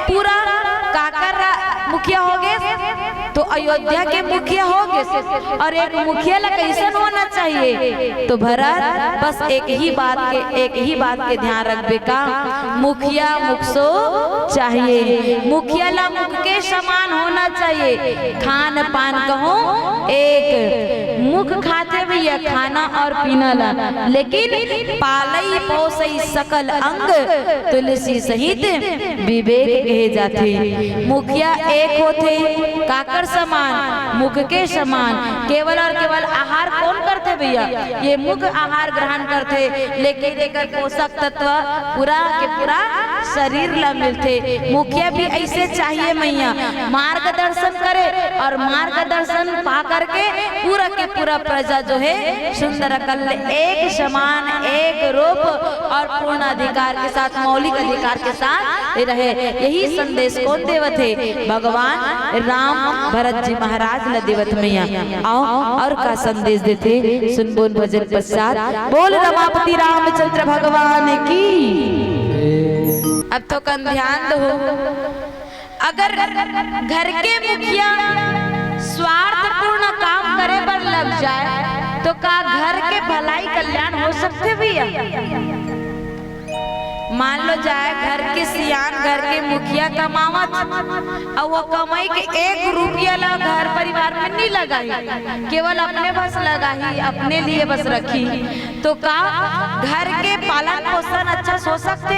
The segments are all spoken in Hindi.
पूरा काकर मुखिया हो गए तो अयोध्या के मुखिया हो गए, और एक मुखिया ला कैसन होना चाहिए। तो भरत बस एक ही बात के ध्यान रखबे का, मुखिया मुख सो चाहिए, मुखिया ला मुख के समान होना चाहिए। खान पान कहो एक, मुख खाते भैया खाना और पीना ला, लेकिन पालई पोसई सकल अंग तुलसी सहित विवेक कहे जाते। मुखिया एक होते काकर समान, मुख के समान। केवल और केवल आहार कौन करते भैया, ये मुख आहार ग्रहण करते, लेकिन देकर पोषक तत्व पूरा के पूरा शरीर ला मिलते। मुखिया भी ऐसे चाहिए मैया, मार्गदर्शन करे और मार्गदर्शन पा करके पूरा के पूरा प्रजा जो है सुंदर कल एक समान एक रूप और पूर्ण अधिकार के साथ, मौलिक अधिकार के साथ रहे। यही संदेश कौन देवत है, भगवान राम भरत जी महाराज ला देवत मैया। आओ और का संदेश देते सुन बोल भजन पश्चात। बोल रमापति रामचंद्र भगवान की। अब तो कन ध्यान दो, अगर घर के मुखिया स्वार्थपूर्ण काम करे पर लग जाए तो का घर के भलाई कल्याण हो सकते भैया। मान लो जाए घर के सियान, घर के मुखिया कमावत और वो कमाई के 1 रुपया ला घर परिवार में नहीं लगाई, केवल अपने बस लगाई, अपने लिए बस रखी, तो का घर के पालन पोषण अच्छा हो सकते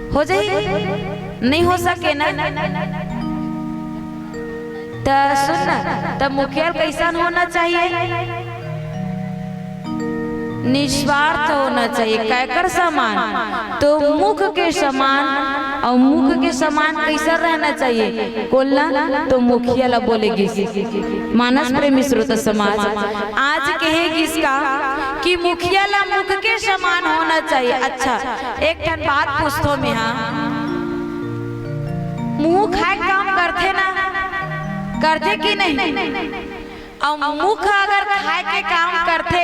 हो जाए? नहीं हो सके ना। तो सुन, तब मुखिया कैसन होना चाहिए, निस्वार्थ होना चाहिए, कैकर समान, तो मुख के समान। और मुख के समान कैसा रहना चाहिए बोलना, तो मुखिया ला बोलेगी। मानस प्रेमी श्रोता समाज आज कहेगी इसका कि मुखिया ला मुख के समान होना चाहिए। अच्छा एक टन बात पूछतो में, हाँ मुंह खाए काम करते ना, करते कि नहीं? और मुख अगर खाए के काम करते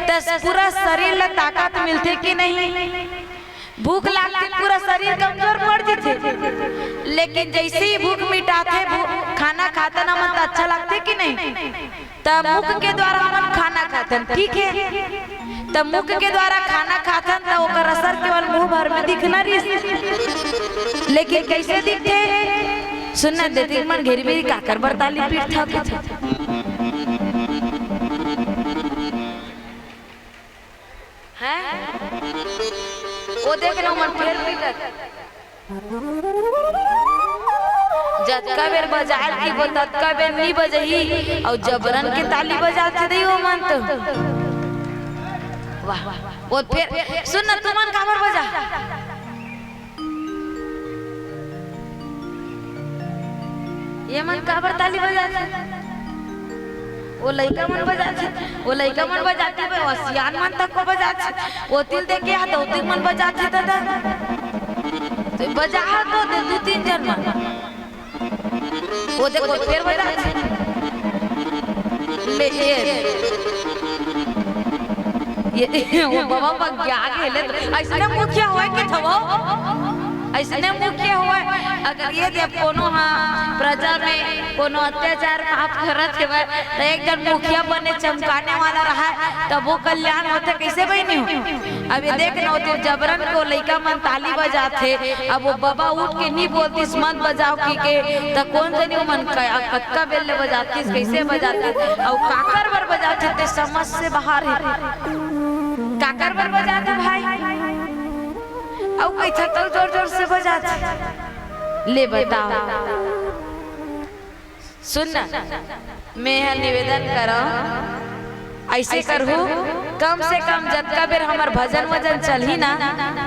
तो पूरा शरीर ला ताकत मिलते कि नहीं? भूख लागते पूरा शरीर कमजोर पड़ जाते, लेकिन जैसे ही भूख मिटाते खाना खाते ना मन अच्छा लगते कि नहीं? तब मुख के द्वारा हम खाना खाते, ठीक है, तब मुख के द्वारा खाना खाते तो ओकर असर केवल मुंह भर में दिखना रही, लेकिन कैसे दिखते सुनना देती मन घेरी मेरी काकर बरताली पीठ था है वो देख रहा हूँ मन फेर जतका बेर बजाए की वो ततका बेर नहीं बजही, और जबरन के ताली बजाते दे वो मन तो वाह। वो फिर सुन ना तू मन काबर बजा, ये मन काबर ताली बजाते, वो लड़का मन बजाते, वो लड़का मन बजाते, वो सियान मन तक को बजाते, वो तिल देख के हाथ तिल मन बजाते दादा, तो बजा तो दे 2-3 जन मन, वो देखो फिर बजाते ले ये वो बाबा पग क्या खेले ऐसा मुखिया हुआ कि थवो ऐसने मुख्य हुआ। अगर ये जब कोनो हाँ प्रजा में कोनो अत्याचार पाप करत है तो एक जन मुखिया बने चमकाने वाला रहा तब वो कल्याण होते कैसे भाई नहीं हो। अब ये देख ना जबरन को लड़का मन ताली बजाते, अब वो बाबा उठ के नहीं बोलती मत बजाओ की के तो कौन जनी मन कक्का बेल बजाती कैसे बजाते और काकर बर बजाते थे समझ से बाहर है। काकर बर बजाते भाई और कैसा तो जोर जोर से बजाते ले बताओ। सुनना मैं निवेदन करो ऐसे करू कम से कम जतका बेर हमार भजन वजन चल ही ना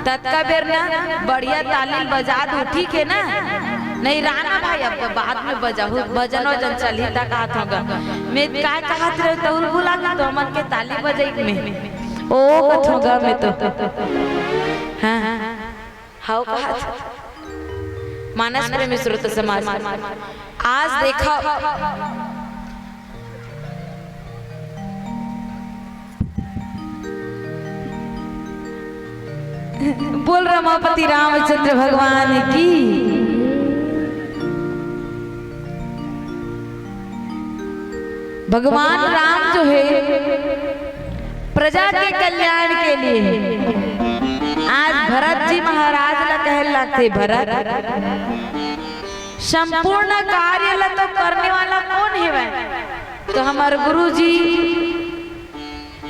ततका बेर ना बढ़िया ताली बजा दू ठीक है ना। नहीं राना भाई अब बाद में बजाऊ भजन वजन चल ही तक हाथ होगा मैं काय कहत रहे तो बुला तो मन के ताली बजाई में ओ कथ होगा मैं तो हाँ हाउ कहत मानस प्रेमी श्रोता समाज आज देखा बोल रमापति रामचंद्र भगवान की। भगवान राम जो है प्रजा के कल्याण के लिए आज भरत जी महाराज ला कह लगते भरत संपूर्ण कार्य ला तो करने वाला कौन है वह? तो हमारे गुरु जी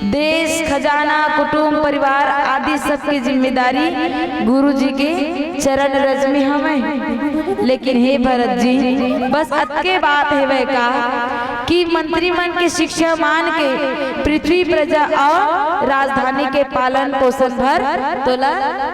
देश खजाना कुटुंब परिवार आदि सबकी जिम्मेदारी गुरु जी के चरण रज में हमें। लेकिन हे भरत जी बस अतके बात है वह का कि मंत्रीमंडल के शिक्षा मान के पृथ्वी प्रजा और राजधानी के पालन पोषण भर तोला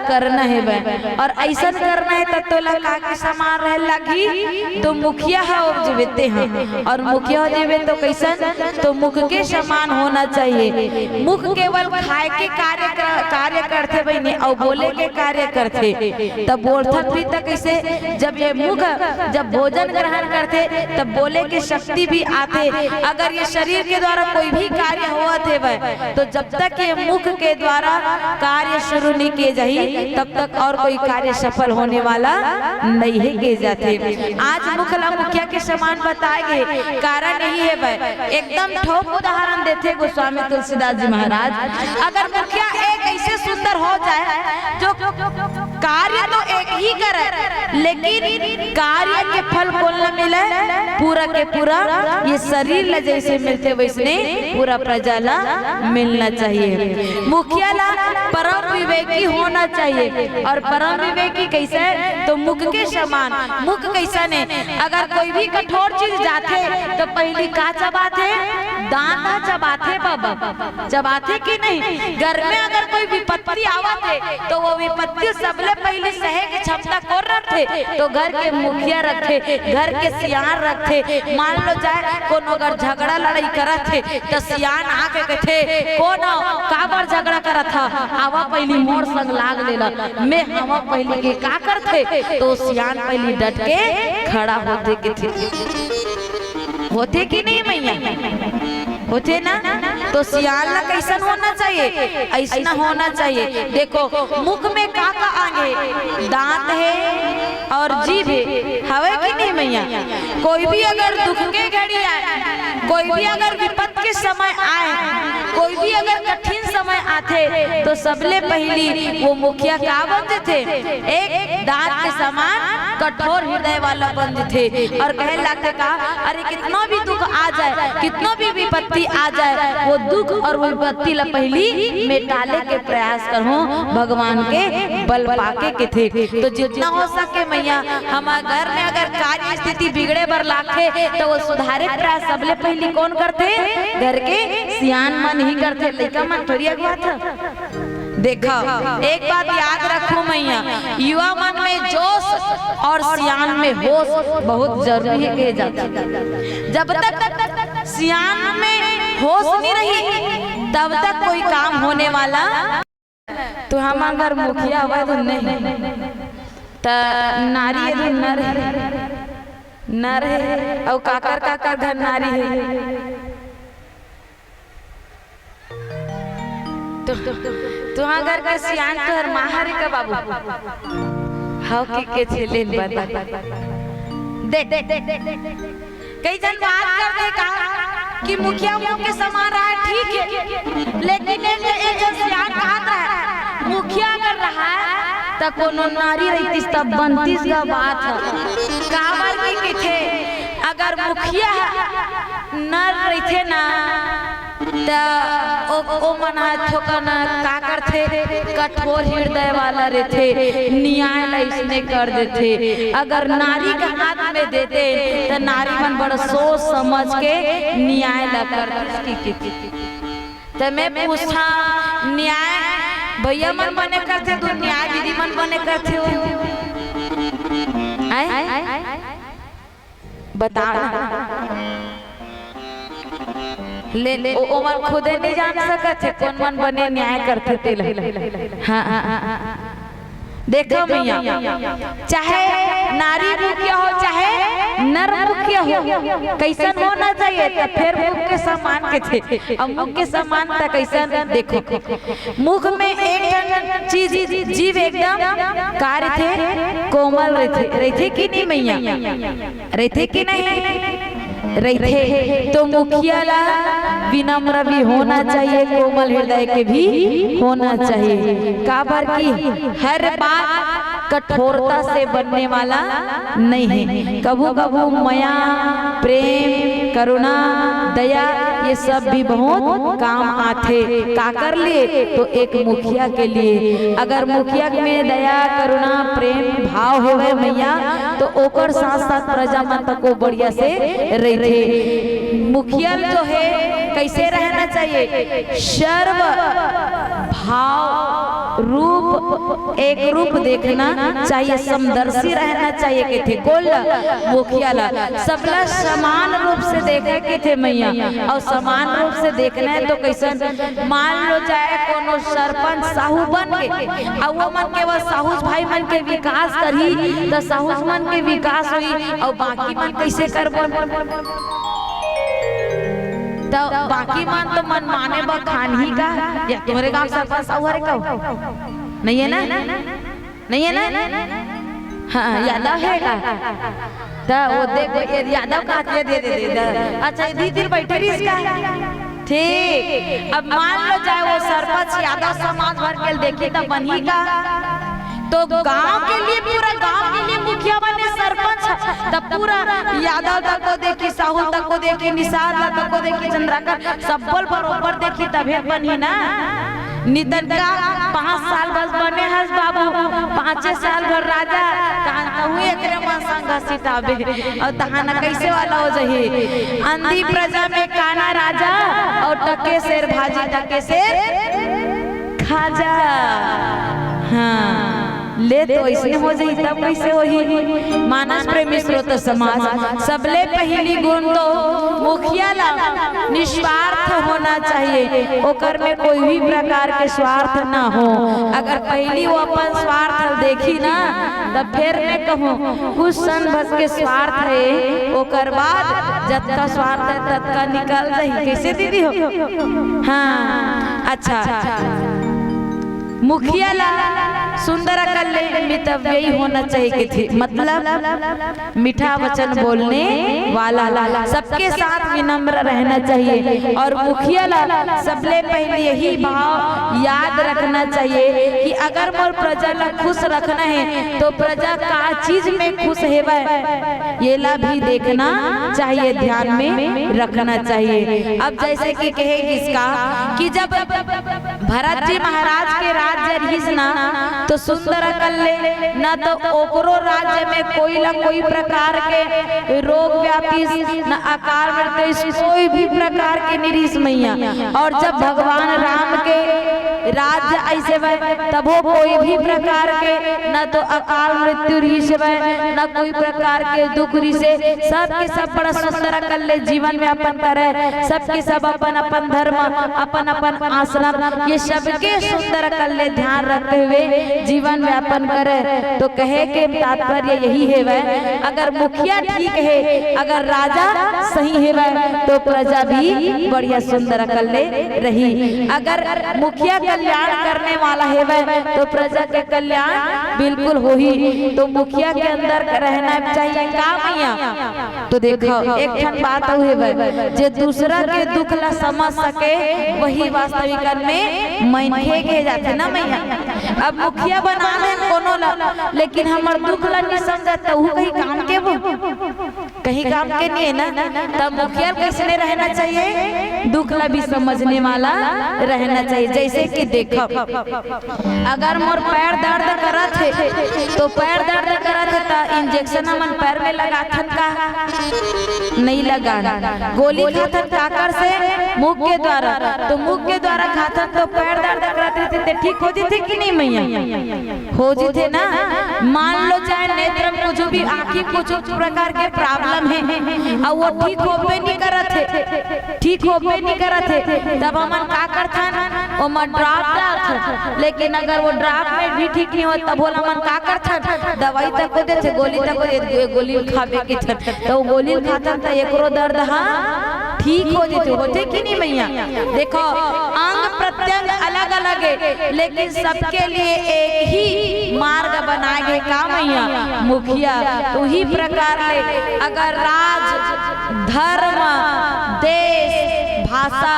करना है वह। और ऐसा करना है तब तोला का के समान रह लगी तो मुखिया है जीविते हैं और मुखिया हो जीवे तो कैसन तो मुख के समान होना चाहिए। मुख केवल खाए के कार्य करते बहनी और बोले के कार्य करते तब बोलथन भी तक कैसे जब ये मुख जब भोजन ग्रहण करते तब बोले की शक्ति भी आते। अगर ये शरीर के द्वारा कोई भी कार्य हुआ थे वह तो जब तक ये मुख के द्वारा कार्य शुरू नहीं किए जाए तब तक और कोई कार्य सफल होने वाला नहीं है किए जाते। आज मुखला मुखिया के समान बताएंगे कारण यही है वह एकदम ठोक उदाहरण देते गोस्वामी तुलसीदास जी महाराज। अगर मुखिया एक ऐसे सुंदर हो जाए जो कार्य तो एक ही करे लेकिन कार्य के फल को न मिले पूरा के पूरा ये शरीर ला जैसे मिलते वैसने पूरा प्रजा ला मिलना चाहिए। मुखिया ला परम विवेकी होना चाहिए और परम विवेकी कैसे तो मुख के समान। मुख कैसा ने अगर कोई भी कठोर चीज जाते तो पहली का चबाते दांत चबाते बाबा चबाते कि नहीं। घर में अगर कोई विपत्ति आवते तो वो विपत्ति सबले पहले सहे की क्षमता को रखते तो घर के मुखिया रखे घर के सियान रखते। मान लो जाए कोनो अगर झगड़ा लड़ाई करत थे तो सियान आके कहते कौन काबर झगड़ा करत था आवा पहली मोर संग लाग लेला मैं हवा पहले के का करते तो सियान पहली डट के खड़ा होते के थे होते कि नहीं मैया होते ना। तो सियान ला कैसन होना चाहिए ऐसा होना चाहिए। देखो मुख में का आगे दांत है और जीभ है हवे कि नहीं मैया। कोई भी अगर दुख के घड़ी आए कोई भी अगर विपत के समय आए कोई भी अगर कठिन समय आते तो सबले पहली वो मुखिया का बनते थे एक दांत के समान कठोर हृदय वाला बनते थे और कहे लगते का अरे कितना भी दुख आ जाए कितना भी विपत्ति आ जाए वो दुख और वो विपत्ति ला पहली मिटाले के प्रयास करो भगवान के बल पाके के थे। तो जितना हो सके मैया हमारे घर में अगर कार्य स्थिति बिगड़े बर लाखे तो वो सुधारे प्रयास सबले पहली कौन करते घर के सियान मन ही करते लड़का मन थोड़ी अगवा था। देखा एक बात याद रखो मैया युवा मन में जोश और सियान में होश बहुत जरूरी है जब तक सियान में होश नहीं रही तब तक कोई काम होने वाला। तो हम अगर मुखिया हुआ तो नहीं तो नारी नर है और काकर घर नारी है तो तुहां घर का सियान तो हर माहर का बाबू हाउ के छेले बता दे कई जन बात करते का कि मुखिया मुंह के समान रहा है ठीक है लेकिन एक सियान कहा था मुखिया अगर रहा तो कोनो नारी रहती तब बनतीस का बात है कावर की थे अगर मुखिया नर रहते ना ओ मना ठोकना का करते कठोर हृदय वाला रहते न्याय इसने कर देते। अगर नारी का हाथ में देते तो नारी मन बड़ा सोच समझ के न्याय ला करती। तो मैं पूछा न्याय भैया मन बने करते तो न्याय दीदी मन बने करते हो बता ले ओ मन खुदे नहीं जान सकते कौन मन बने न्याय करते थे। हाँ देखो भैया, चाहे नारी मुखिया हो चाहे नर मुखिया हो, कैसन होना चाहिए? तो फिर मुख के समान के थे। अब मुख के समान था कैसन? देखो मुख में एक चीज जीव एकदम कार्य थे, कोमल रहते कि नहीं मैया? रहते कि नहीं रहते? तो मुखिया ला विनम्र भी होना चाहिए, कोमल हृदय के भी होना चाहिए। काबर की हर बात कठोरता से बनने वाला नहीं है। कभू कभू माया, प्रेम, करुणा, दया ये सब भी बहुत काम आते। का कर लिए? तो एक मुखिया के लिए अगर मुखिया में दया, करुणा, प्रेम भाव होवे मैया, तो ओकर साथ साथ प्रजा माता को बढ़िया से रहते। मुखिया जो है कैसे रहना चाहिए? सर्व भाव रूप एक रूप देखना चाहिए, समदर्शी रहना चाहिए के थे। कोल मुखिया ला सबला समान रूप से देखे के थे मैया। और समान रूप से देखना है तो कैसे? मान लो जाए कोनो सरपंच साहू बन के, और वो मन के वो साहूस भाई मन के विकास करी, तो साहूस मन के विकास हुई और बाकी मन कैसे करबो? तो बाकी मन तो मन माने बा खान ही का। या तुम्हारे गांव सरपंच साहू है का? नहीं है ना? नहीं है ना? हाँ यादव है का? तो वो देखो यादव का दे। अच्छा दीदी बैठे रही इसका ठीक। अब मान लो जाए वो सरपंच यादव समाज भर के देखी तो बनी का, तो गांव के लिए पूरा गांव के लिए मुखिया बने सरपंच, तब पूरा यादव तक को देखी, साहू तक को देखी, निषाद तक को देखी, चंद्रकर सब बरोबर देखी तभी बनी ना। निधन का 5 साल बस बने हस बाबू, 5 साल भर राजा हुए संग सिताबे और तहाना कैसे वाला हो जाही? अंधी प्रजा में काना राजा और टके शेर भाजी, टके शेर खाजा। हाँ ले तो ऐसे हो जाई, तब कैसे होही? मानस प्रेमी स्रोत समाज सबले पहली गुण तो मुखिया ला निस्वार्थ होना चाहिए। ओकर में कोई भी प्रकार के स्वार्थ ना हो। अगर पहली वो अपन स्वार्थ देखी ना, तब फिर मैं कहूँ कुछ सन बस के स्वार्थ है, ओकर बाद जब का स्वार्थ है तब का निकल जाही। कैसे दीदी हो? हाँ अच्छा, मुखिया ला सुंदर मितव्य ही होना चाहिए कि थे, मतलब मीठा वचन बोलने वाला, सबके साथ विनम्र रहना चाहिए। और मुखिया ला सबले पहले यही भाव याद रखना चाहिए कि अगर मोर प्रजा ला खुश रखना है तो प्रजा का चीज में खुश है ये ला भी देखना चाहिए, ध्यान में रखना चाहिए। अब जैसे कि कहे किसका कि जब भरत जी महाराज के राज्य रहीस ना, तो सुंदर कल्ले न तो ओकरो राज्य में कोई न कोई प्रकार के रोग व्यापी न अकाल मृत्यु कोई भी प्रकार के निरीश मैया। और जब भगवान राम के राज्य ऐसे तब वो कोई भी प्रकार के न तो अकाल मृत्यु रीस न कोई प्रकार के दुख रीसे, सबके सब बड़ा सुंदर कल्ले जीवन में अपन करे, सबके सब अपन अपन धर्म, अपन अपन आश्रम, ये सबके सुंदर कल्ले ध्यान रखते हुए जीवन में अपन करे। तो कहे के तात्पर्य यही है वह, अगर मुखिया ठीक है, अगर राजा सही है वह, तो प्रजा भी बढ़िया सुंदर कल्ले रही। अगर मुखिया कल्याण करने वाला है वह, तो प्रजा के कल्याण बिल्कुल हो ही। तो मुखिया के अंदर रहना चाहिए का मैया? तो देखो एक ठन बात हुई वह, जो दूसरा के दुख ला समझ सके वही वास्तविक में मनखे के जाते ना मैया। अब मुखिया बना ले कोनो ला, लेकिन हमर दुख ला नहीं समझता, वो कहीं काम के वो कहीं काम के नहीं है ना। तब मुखिया कैसे रहना चाहिए? दुख ला भी समझने वाला रहना चाहिए। जैसे कि देखो अगर मोर पैर दर्द करत है, तो पैर दर्द करत है तो इंजेक्शन हमन पैर में लगाथन का नहीं लगाना, गोली खाथन काकर से? मुख के द्वारा। तो मुख के द्वारा खाथन तो पैर दर्द करत है करते थे ठीक हो जाते कि नहीं मैया? हो जाते ना। मान लो चाहे नेत्र में कुछ भी आँखी कुछ प्रकार के प्रॉब्लम है और वो ठीक होबे नहीं करत है, ठीक होबे नहीं करत है, तब हमन का करथन ओ मन ड्रॉप डालथन। लेकिन अगर वो ड्रॉप में भी ठीक नहीं हो तब बोला मन का करथन दवाई तक को देथे, गोली तक को गोली खाबे के थन, तो गोली खातन त एकरो दर्द हाँ ठीक हो जेते, होते कि नहीं मैया? देखो अंग प्रत्यंग अलग अलग है लेकिन सबके लिए एक ही मार्ग बनाए गए का मैया? मुखिया। तो ही प्रकार ले अगर राज धर्म देश भाषा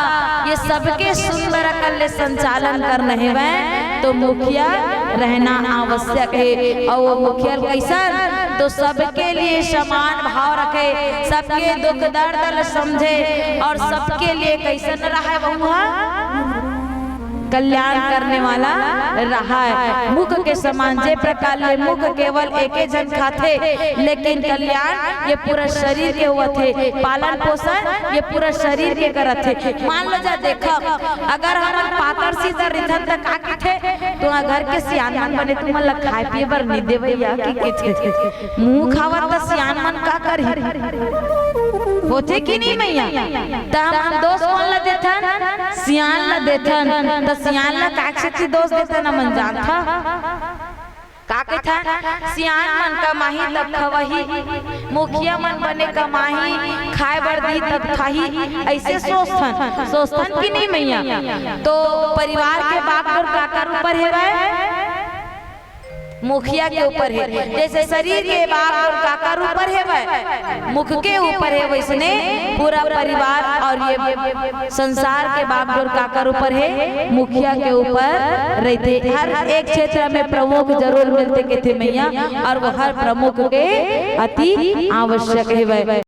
ये सबके सुंदर कल संचालन करना है तो मुखिया रहना आवश्यक है। और वो मुखिया कैसा तो सबके लिए समान भाव रखे, सबके दुख दर्द समझे और सबके लिए कैसन रहा है बहुआ कल्याण करने वाला रहा है। मुख के समान जे प्रकार ले मुख केवल एक जन खाते लेकिन कल्याण ये पूरा शरीर के हुआ थे, पालन पोषण ये पूरा शरीर के करत थे। मान लो जा देखो अगर हम पातर सीधा रिधन तक आके थे तो घर के सियान बने तुम लग खाए पिए बर नहीं देवैया कि मुंह खावत त सियान मन का करी होते कि नहीं मैया? त हम दोस्त कौन ला देथन? सियान ला देथन। त सियान ला काक्षी दोस्त देथन मन जानथा का के था? सियान मन कमाही तब खवही, मुखिया मन बने कमाही खाए बर दी तब खाही, ऐसे सोचथन कि नहीं मैया? तो परिवार के बाप और काकर ऊपर है मुखिया के ऊपर है, जैसे शरीर के बाप और काकर ऊपर है मुख के ऊपर है वैसने पूरा परिवार और ये संसार के बाप और काकर ऊपर है मुखिया के ऊपर रहते। हर एक क्षेत्र में प्रमुख जरूर मिलते के थे मैया और वो हर प्रमुख के अति आवश्यक है।